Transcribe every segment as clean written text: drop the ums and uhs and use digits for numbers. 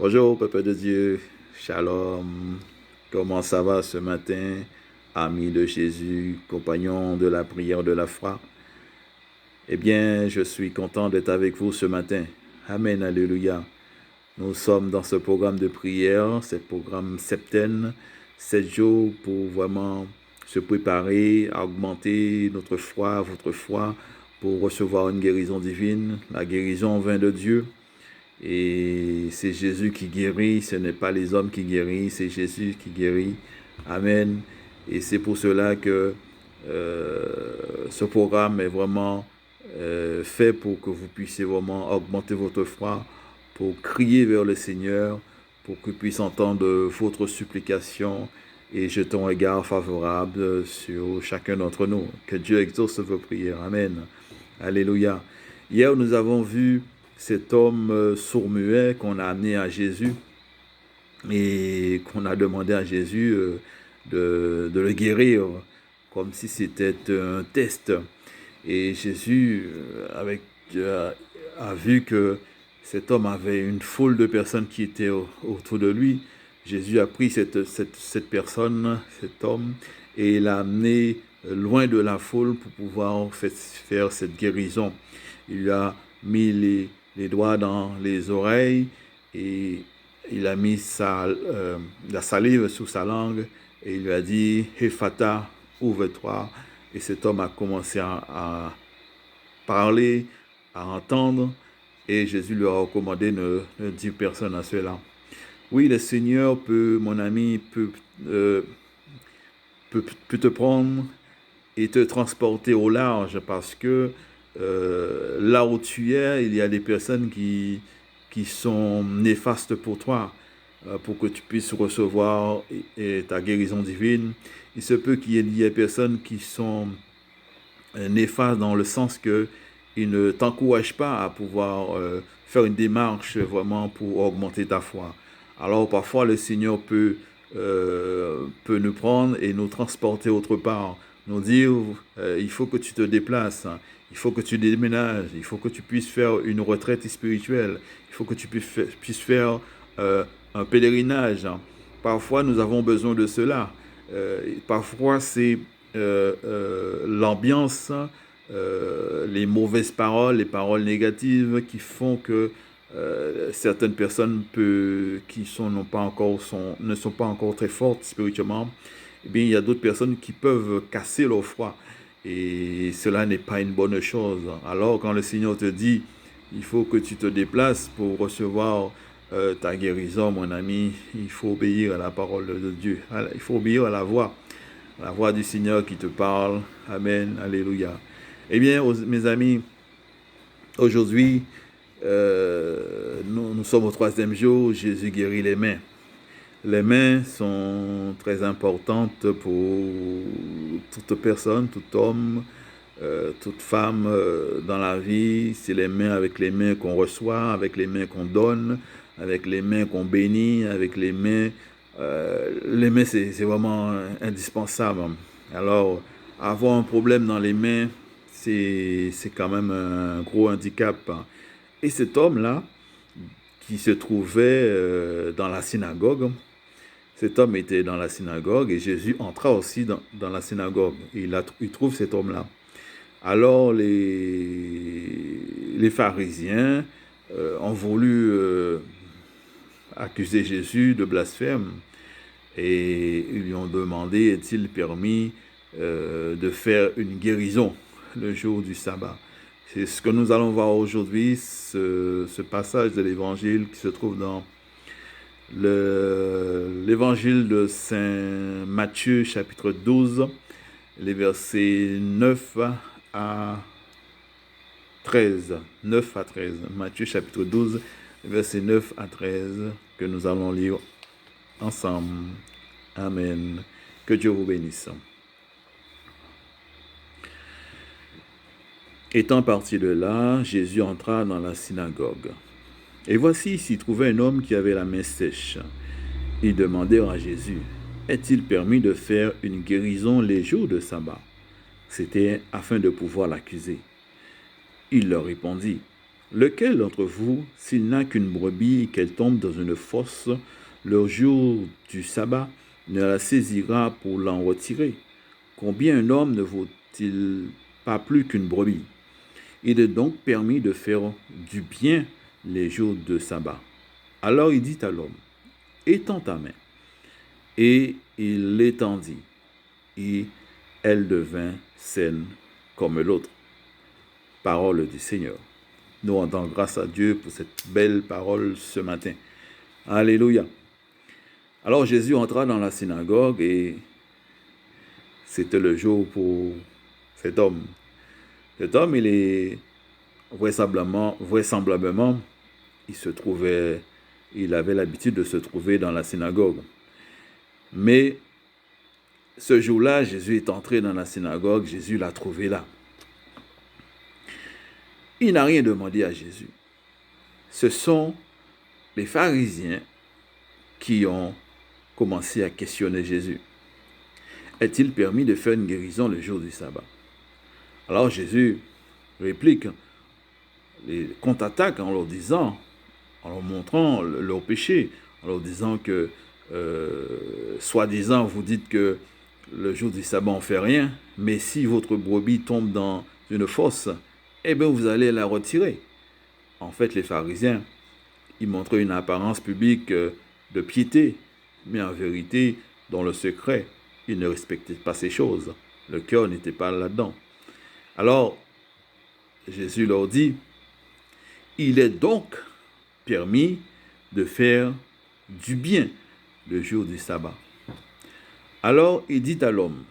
Bonjour, peuple de Dieu, shalom. Comment ça va ce matin, amis de Jésus, compagnons de la prière de la foi? Eh bien, je suis content d'être avec vous ce matin. Amen, alléluia. Nous sommes dans ce programme de prière, ce programme septaine, 7 jours pour vraiment se préparer à augmenter notre foi, votre foi, pour recevoir une guérison divine. La guérison vient de Dieu. Et c'est Jésus qui guérit, ce n'est pas les hommes qui guérissent, c'est Jésus qui guérit. Amen. Et c'est pour cela que ce programme est vraiment fait pour que vous puissiez vraiment augmenter votre foi, pour crier vers le Seigneur, pour qu'il puisse entendre votre supplication et jeter un regard favorable sur chacun d'entre nous. Que Dieu exauce vos prières. Amen. Alléluia. Hier, nous avons vu cet homme sourd-muet qu'on a amené à Jésus et qu'on a demandé à Jésus de le guérir, comme si c'était un test. Et Jésus a vu que cet homme avait une foule de personnes qui étaient autour de lui. Jésus a pris cette personne, cet homme, et il l'a amené loin de la foule pour pouvoir faire cette guérison. Il lui a mis les doigts dans les oreilles et il a mis la salive sous sa langue et il lui a dit « Ephata, ouvre-toi ». Et cet homme a commencé à parler, à entendre, et Jésus lui a recommandé de ne dire personne à cela. Oui, le Seigneur peut, mon ami, peut te prendre et te transporter au large parce que là où tu es, il y a des personnes qui sont néfastes pour toi, pour que tu puisses recevoir ta guérison divine. Il se peut qu'il y ait des personnes qui sont néfastes dans le sens que ils ne t'encouragent pas à pouvoir faire une démarche vraiment pour augmenter ta foi. Alors parfois le Seigneur peut nous prendre et nous transporter autre part, nous dire il faut que tu te déplaces, il faut que tu déménages, il faut que tu puisses faire une retraite spirituelle, il faut que tu puisses faire un pèlerinage. Parfois nous avons besoin de cela. Parfois c'est l'ambiance, les mauvaises paroles, les paroles négatives qui font que certaines personnes qui ne sont pas encore très fortes spirituellement, eh bien, il y a d'autres personnes qui peuvent casser leur foi. Et cela n'est pas une bonne chose. Alors, quand le Seigneur te dit, il faut que tu te déplaces pour recevoir ta guérison, mon ami, il faut obéir à la parole de Dieu. Il faut obéir à la voix du Seigneur qui te parle. Amen. Alléluia. Eh bien, mes amis, aujourd'hui, nous sommes au 3e jour, Jésus guérit les mains. Les mains sont très importantes pour toute personne, tout homme, toute femme dans la vie. C'est avec les mains qu'on reçoit, avec les mains qu'on donne, avec les mains qu'on bénit, avec les mains. Les mains, c'est vraiment indispensable. Alors, avoir un problème dans les mains, c'est quand même un gros handicap. Et cet homme-là, qui se trouvait dans la synagogue, cet homme était dans la synagogue et Jésus entra aussi dans la synagogue. Et il trouve cet homme-là. Alors les pharisiens ont voulu accuser Jésus de blasphème et ils lui ont demandé, est-il permis de faire une guérison le jour du sabbat? C'est ce que nous allons voir aujourd'hui, ce passage de l'évangile qui se trouve dans l'évangile de Saint Matthieu, chapitre 12, les versets 9 à 13. 9 à 13. Matthieu, chapitre 12, versets 9 à 13, que nous allons lire ensemble. Amen. Que Dieu vous bénisse. Étant parti de là, Jésus entra dans la synagogue. Et voici, il s'y trouvait un homme qui avait la main sèche. Ils demandèrent à Jésus, est-il permis de faire une guérison les jours de sabbat? C'était afin de pouvoir l'accuser. Il leur répondit, Lequel d'entre vous, s'il n'a qu'une brebis et qu'elle tombe dans une fosse, le jour du sabbat, ne la saisira pour l'en retirer? Combien un homme ne vaut-il pas plus qu'une brebis? Il est donc permis de faire du bien les jours de sabbat. Alors il dit à l'homme, étends ta main. Et il l'étendit, et elle devint saine comme l'autre. Parole du Seigneur. Nous rendons grâce à Dieu pour cette belle parole ce matin. Alléluia. Alors Jésus entra dans la synagogue et c'était le jour pour cet homme. Cet homme, il est vraisemblablement, il avait l'habitude de se trouver dans la synagogue. Mais ce jour-là, Jésus est entré dans la synagogue, Jésus l'a trouvé là. Il n'a rien demandé à Jésus. Ce sont les pharisiens qui ont commencé à questionner Jésus. Est-il permis de faire une guérison le jour du sabbat? Alors Jésus réplique, les contre-attaque en leur disant, en leur montrant leur péché, en leur disant que, soi-disant, vous dites que le jour du sabbat, on ne fait rien, mais si votre brebis tombe dans une fosse, eh bien, vous allez la retirer. En fait, les pharisiens, ils montraient une apparence publique de piété, mais en vérité, dans le secret, ils ne respectaient pas ces choses. Le cœur n'était pas là-dedans. Alors, Jésus leur dit, il est donc permis de faire du bien le jour du sabbat. Alors, il dit à l'homme,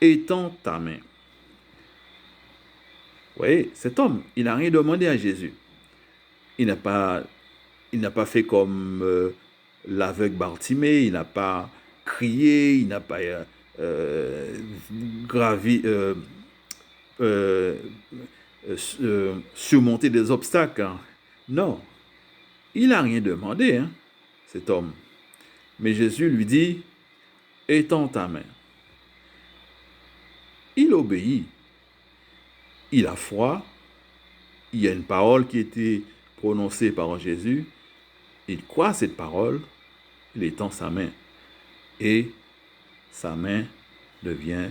étends ta main. Vous voyez, cet homme, il n'a rien demandé à Jésus. Il n'a pas fait comme l'aveugle Bartimée, il n'a pas crié, il n'a pas surmonté des obstacles. Hein. Non, il n'a rien demandé, hein, cet homme. Mais Jésus lui dit, étends ta main. Il obéit. Il a foi. Il y a une parole qui a été prononcée par Jésus. Il croit cette parole. Il étend sa main. Et sa main devient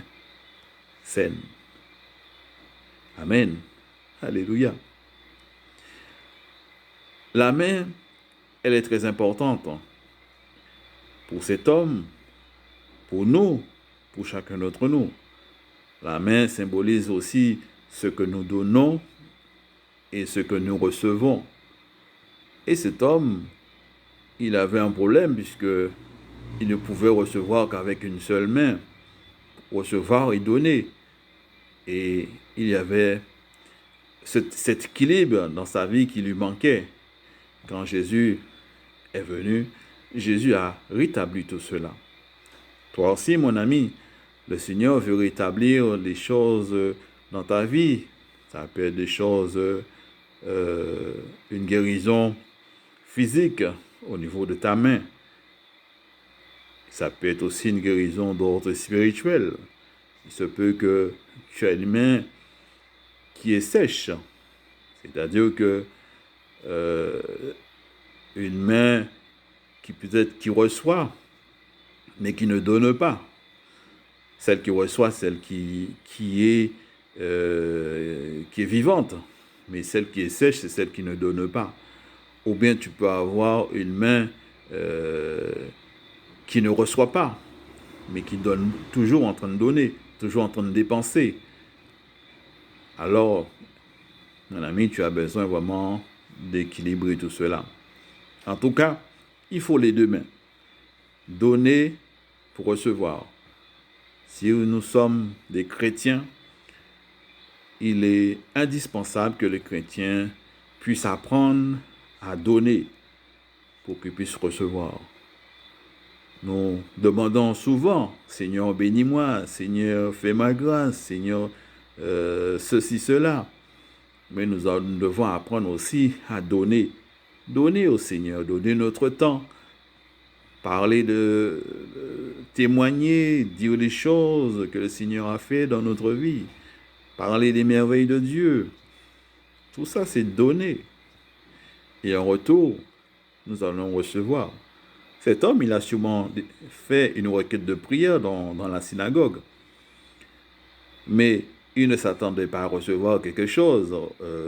saine. Amen. Alléluia. La main, elle est très importante pour cet homme, pour nous, pour chacun d'entre nous. La main symbolise aussi ce que nous donnons et ce que nous recevons. Et cet homme, il avait un problème puisque il ne pouvait recevoir qu'avec une seule main, recevoir et donner. Et il y avait cet équilibre dans sa vie qui lui manquait. Quand Jésus est venu, Jésus a rétabli tout cela. Toi aussi, mon ami, le Seigneur veut rétablir les choses dans ta vie. Ça peut être des choses, une guérison physique au niveau de ta main. Ça peut être aussi une guérison d'ordre spirituel. Il se peut que tu aies une main qui est sèche. C'est-à-dire que une main qui peut-être qui reçoit, mais qui ne donne pas. Celle qui reçoit, celle qui est vivante. Mais celle qui est sèche, c'est celle qui ne donne pas. Ou bien tu peux avoir une main qui ne reçoit pas, mais qui donne toujours en train de donner, toujours en train de dépenser. Alors, mon ami, tu as besoin vraiment d'équilibrer tout cela. En tout cas, il faut les deux mains. Donner pour recevoir. Si nous sommes des chrétiens, il est indispensable que les chrétiens puissent apprendre à donner pour qu'ils puissent recevoir. Nous demandons souvent, Seigneur, bénis-moi, Seigneur, fais ma grâce, Seigneur, ceci, cela. Mais nous devons apprendre aussi à donner. Donner au Seigneur, donner notre temps. Parler témoigner, dire les choses que le Seigneur a fait dans notre vie. Parler des merveilles de Dieu. Tout ça, c'est donné. Et en retour, nous allons recevoir. Cet homme, il a sûrement fait une requête de prière dans la synagogue. Mais il ne s'attendait pas à recevoir quelque chose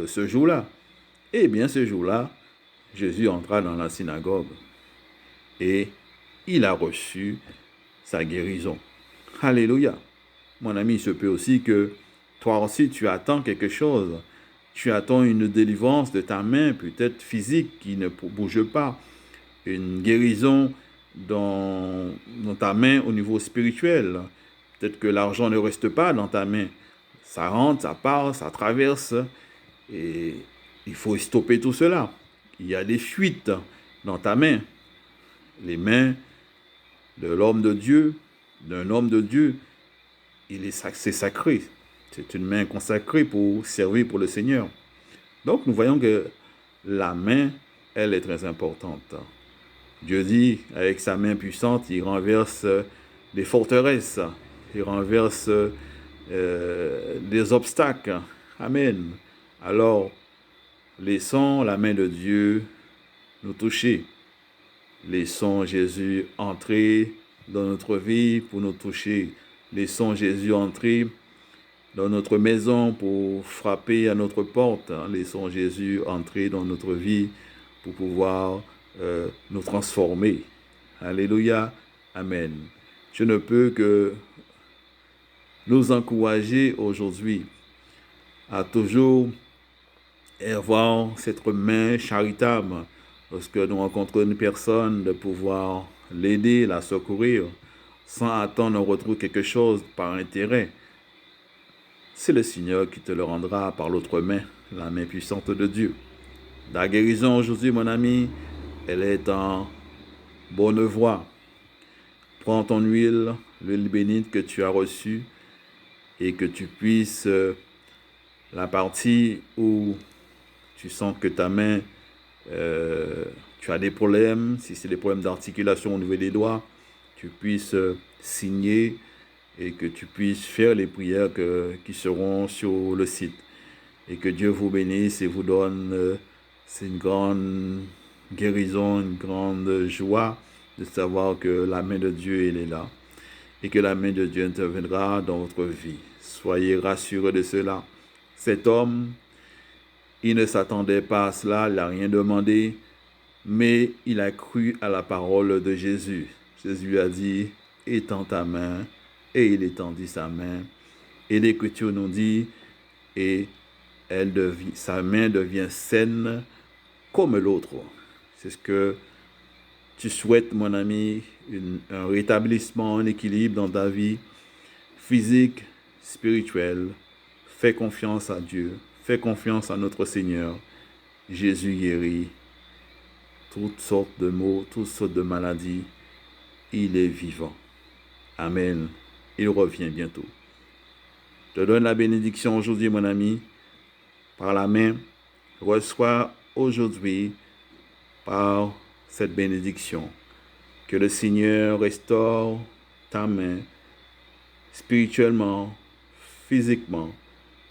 ce jour-là. Eh bien, ce jour-là, Jésus entra dans la synagogue et il a reçu sa guérison. Alléluia. Mon ami, il se peut aussi que toi aussi, tu attends quelque chose. Tu attends une délivrance de ta main, peut-être physique, qui ne bouge pas. Une guérison dans ta main au niveau spirituel. Peut-être que l'argent ne reste pas dans ta main. Ça rentre, ça part, ça traverse. Et il faut stopper tout cela. Il y a des fuites dans ta main. Les mains de l'homme de Dieu, d'un homme de Dieu, c'est sacré. C'est une main consacrée pour servir pour le Seigneur. Donc nous voyons que la main, elle est très importante. Dieu dit, avec sa main puissante, il renverse des forteresses, il renverse des obstacles. Amen. Alors, laissons la main de Dieu nous toucher. Laissons Jésus entrer dans notre vie pour nous toucher. Laissons Jésus entrer dans notre maison pour frapper à notre porte. Laissons Jésus entrer dans notre vie pour pouvoir nous transformer. Alléluia. Amen. Je ne peux que nous encourager aujourd'hui à toujours avoir cette main charitable lorsque nous rencontrons une personne, de pouvoir l'aider, la secourir, sans attendre on retrouve quelque chose par intérêt. C'est le Seigneur qui te le rendra par l'autre main, la main puissante de Dieu. La guérison aujourd'hui, mon ami, elle est en bonne voie. Prends ton huile, l'huile bénite que tu as reçue, et que tu puisses, la partie où tu sens que ta main, tu as des problèmes, si c'est des problèmes d'articulation au niveau des doigts, tu puisses signer et que tu puisses faire les prières qui seront sur le site. Et que Dieu vous bénisse et vous donne, c'est une grande guérison, une grande joie de savoir que la main de Dieu, elle est là. Et que la main de Dieu interviendra dans votre vie. Soyez rassurés de cela. Cet homme, il ne s'attendait pas à cela, il n'a rien demandé, mais il a cru à la parole de Jésus. Jésus lui a dit, étends ta main, et il étendit sa main. Et l'Écriture nous dit, et sa main devient saine comme l'autre. C'est ce que tu souhaites, mon ami, un rétablissement, un équilibre dans ta vie physique, spirituelle. Fais confiance à Dieu, fais confiance à notre Seigneur. Jésus guérit toutes sortes de maux, toutes sortes de maladies. Il est vivant. Amen. Il revient bientôt. Je te donne la bénédiction aujourd'hui, mon ami, par la main. Reçois aujourd'hui par cette bénédiction. Que le Seigneur restaure ta main spirituellement, physiquement,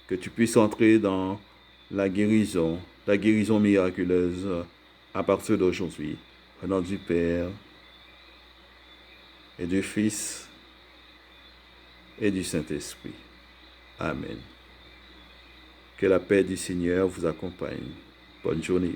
que tu puisses entrer dans la guérison miraculeuse à partir d'aujourd'hui. Au nom du Père et du Fils et du Saint-Esprit. Amen. Que la paix du Seigneur vous accompagne. Bonne journée.